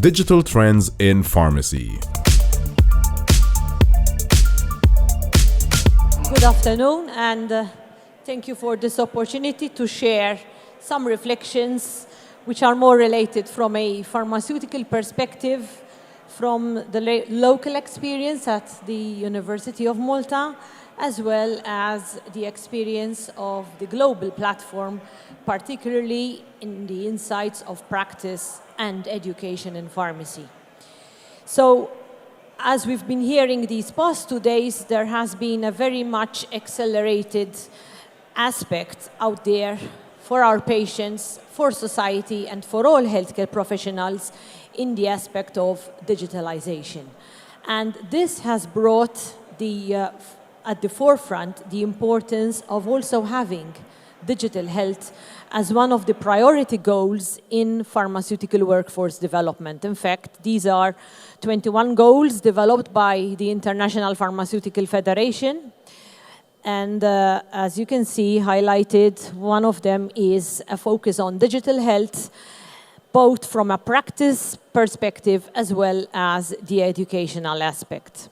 Digital Trends in Pharmacy. Good afternoon, and thank you for this opportunity to share some reflections which are more related from a pharmaceutical perspective, from the local experience at the University of Malta, as well as the experience of the global platform, particularly in the insights of practice and education in pharmacy. So, as we've been hearing these past 2 days, there has been a very much accelerated aspect out there for our patients, for society, and for all healthcare professionals in the aspect of digitalization. And this has brought at the forefront the importance of also having digital health as one of the priority goals in pharmaceutical workforce development. In fact, these are 21 goals developed by the International Pharmaceutical Federation. And as you can see, highlighted, one of them is a focus on digital health, both from a practice perspective as well as the educational aspect.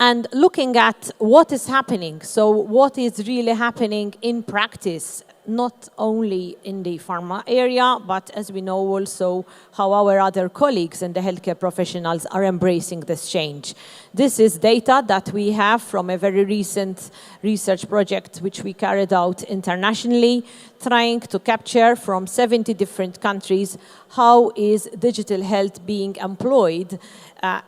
And looking at what is happening, so what is really happening in practice, not only in the pharma area, but as we know also how our other colleagues and the healthcare professionals are embracing this change. This is data that we have from a very recent research project which we carried out internationally, trying to capture from 70 different countries how is digital health being employed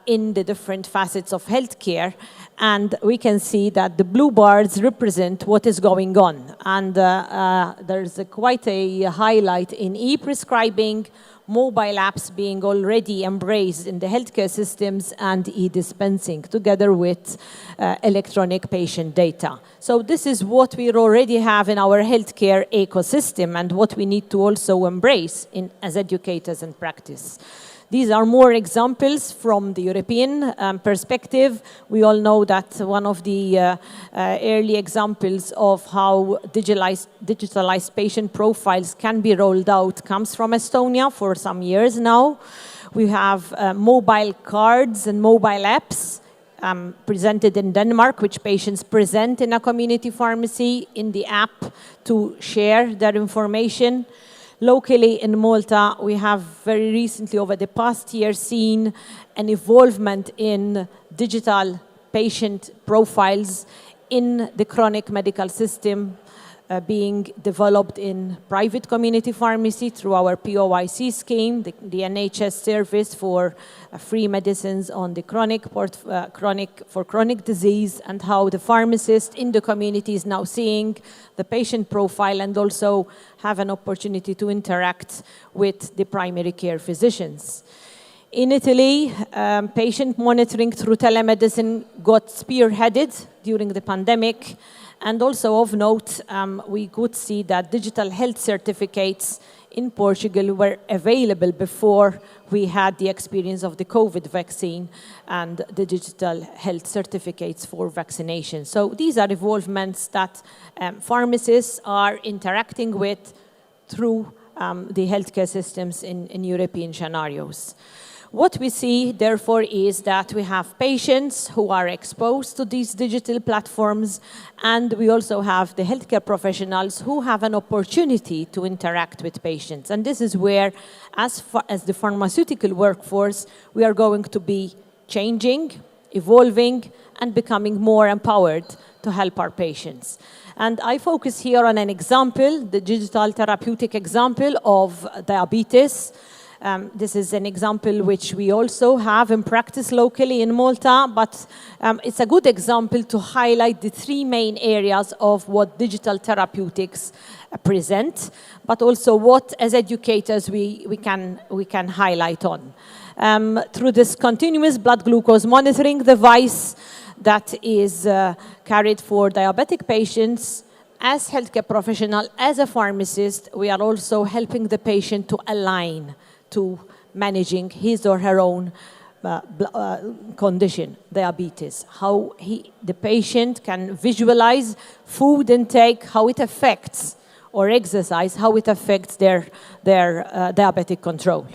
in the different facets of healthcare. And we can see that the blue bars represent what is going on. And there's quite a highlight in e-prescribing, mobile apps being already embraced in the healthcare systems, and e-dispensing, together with electronic patient data. So this is what we already have in our healthcare ecosystem and what we need to also embrace as educators in practice. These are more examples from the European perspective. We all know that one of the early examples of how digitalized patient profiles can be rolled out comes from Estonia for some years now. We have mobile cards and mobile apps presented in Denmark, which patients present in a community pharmacy in the app to share their information. Locally in Malta, we have very recently, over the past year, seen an evolvement in digital patient profiles in the chronic medical system being developed in private community pharmacy through our POIC scheme, the NHS service for free medicines on the chronic disease, and how the pharmacist in the community is now seeing the patient profile and also have an opportunity to interact with the primary care physicians. In Italy, patient monitoring through telemedicine got spearheaded during the pandemic. And also of note, we could see that digital health certificates in Portugal were available before we had the experience of the COVID vaccine and the digital health certificates for vaccination. So these are evolvements that pharmacists are interacting with through the healthcare systems in European scenarios. What we see, therefore, is that we have patients who are exposed to these digital platforms, and we also have the healthcare professionals who have an opportunity to interact with patients. And this is where, as far as the pharmaceutical workforce, we are going to be changing, evolving, and becoming more empowered to help our patients. And I focus here on an example, the digital therapeutic example of diabetes. This is an example which we also have in practice locally in Malta, but it's a good example to highlight the three main areas of what digital therapeutics present, but also what, as educators, we can highlight on. Through this continuous blood glucose monitoring device that is carried for diabetic patients, as healthcare professional, as a pharmacist, we are also helping the patient to align to managing his or her own condition, diabetes, how the patient can visualize food intake, how it affects, or exercise, how it affects their diabetic control.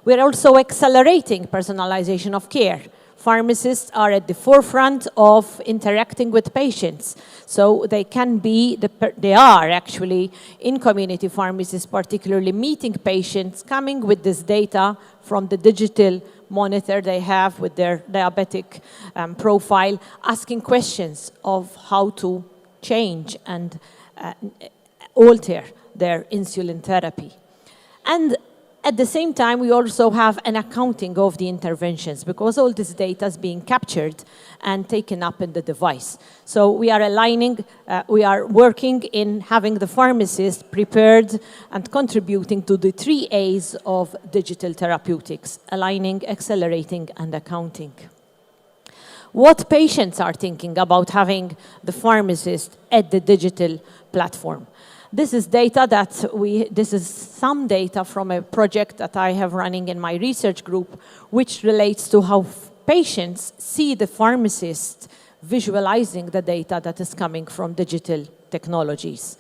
We're also accelerating personalization of care. Pharmacists are at the forefront of interacting with patients. So they are actually in community pharmacies, particularly meeting patients, coming with this data from the digital monitor they have with their diabetic profile, asking questions of how to change and alter their insulin therapy. And at the same time, we also have an accounting of the interventions because all this data is being captured and taken up in the device. So we are aligning, we are working in having the pharmacist prepared and contributing to the 3 A's of digital therapeutics: aligning, accelerating, and accounting. What patients are thinking about having the pharmacist at the digital platform? This is some data from a project that I have running in my research group, which relates to how patients see the pharmacist visualizing the data that is coming from digital technologies.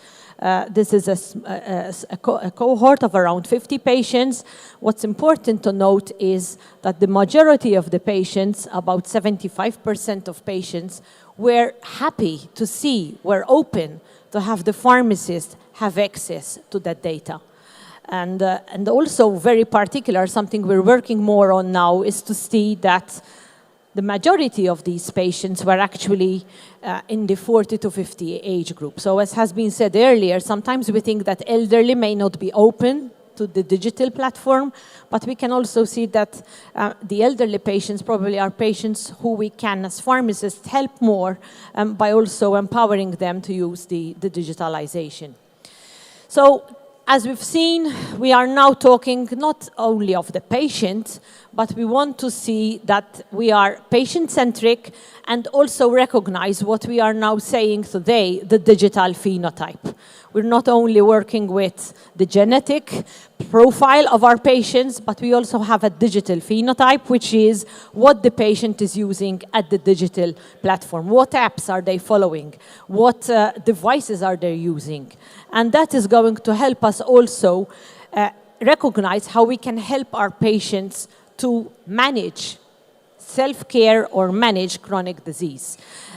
This is a cohort of around 50 patients. What's important to note is that the majority of the patients, about 75% of patients, were happy to see, were open to have the pharmacist have access to that data. And also very particular, something we're working more on now is to see that the majority of these patients were actually in the 40 to 50 age group. So as has been said earlier, sometimes we think that elderly may not be open to the digital platform, but we can also see that the elderly patients probably are patients who we can, as pharmacists, help more by also empowering them to use the digitalization. So, as we've seen, we are now talking not only of the patient, but we want to see that we are patient-centric and also recognize what we are now saying today, the digital phenotype. We're not only working with the genetic profile of our patients, but we also have a digital phenotype, which is what the patient is using at the digital platform. What apps are they following? What devices are they using? And that is going to help us also recognize how we can help our patients to manage self-care or manage chronic disease.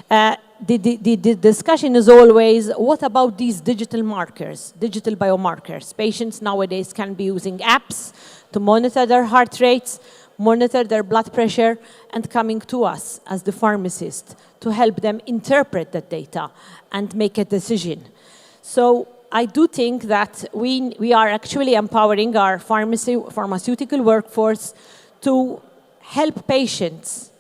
The discussion is always, what about these digital markers, digital biomarkers? Patients nowadays can be using apps to monitor their heart rates, monitor their blood pressure, and coming to us as the pharmacist to help them interpret that data and make a decision. So I do think that we are actually empowering our pharmaceutical workforce to help patients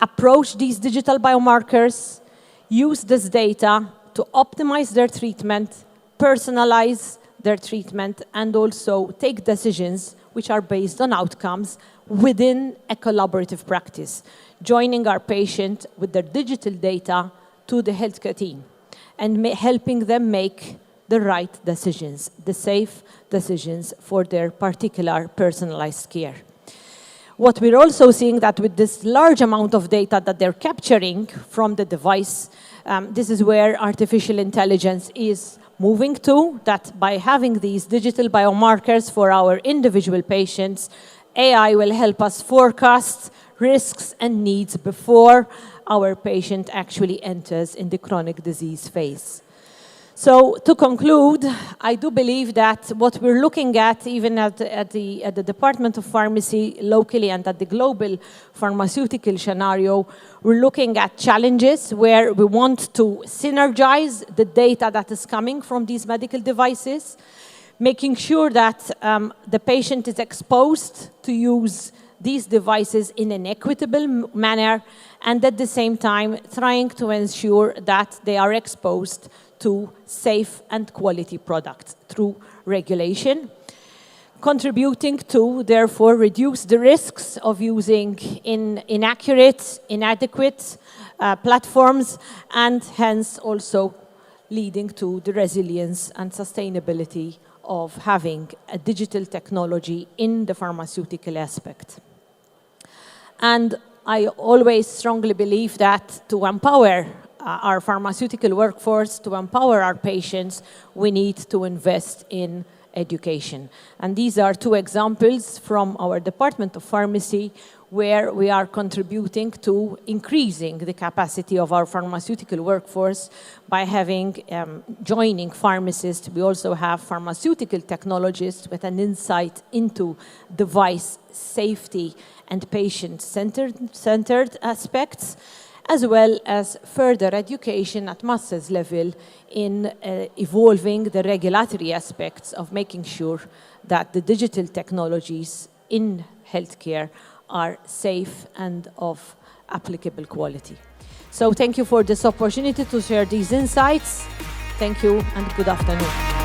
approach these digital biomarkers, use this data to optimize their treatment, personalize their treatment, and also take decisions which are based on outcomes within a collaborative practice, joining our patient with their digital data to the healthcare team and helping them make the right decisions, the safe decisions for their particular personalized care. What we're also seeing that with this large amount of data that they're capturing from the device, this is where artificial intelligence is moving to, that by having these digital biomarkers for our individual patients, AI will help us forecast risks and needs before our patient actually enters in the chronic disease phase. So to conclude, I do believe that what we're looking at, even at the Department of Pharmacy locally and at the global pharmaceutical scenario, we're looking at challenges where we want to synergize the data that is coming from these medical devices, making sure that the patient is exposed to use these devices in an equitable manner, and at the same time trying to ensure that they are exposed to safe and quality products through regulation, contributing to, therefore, reduce the risks of using inaccurate, inadequate platforms, and hence also leading to the resilience and sustainability of having a digital technology in the pharmaceutical aspect. And I always strongly believe that to empower our pharmaceutical workforce, to empower our patients, we need to invest in education. And these are two examples from our Department of Pharmacy where we are contributing to increasing the capacity of our pharmaceutical workforce by joining pharmacists. We also have pharmaceutical technologists with an insight into device safety and patient-centered aspects, as well as further education at master's level in evolving the regulatory aspects of making sure that the digital technologies in healthcare are safe and of applicable quality. So thank you for this opportunity to share these insights. Thank you and good afternoon.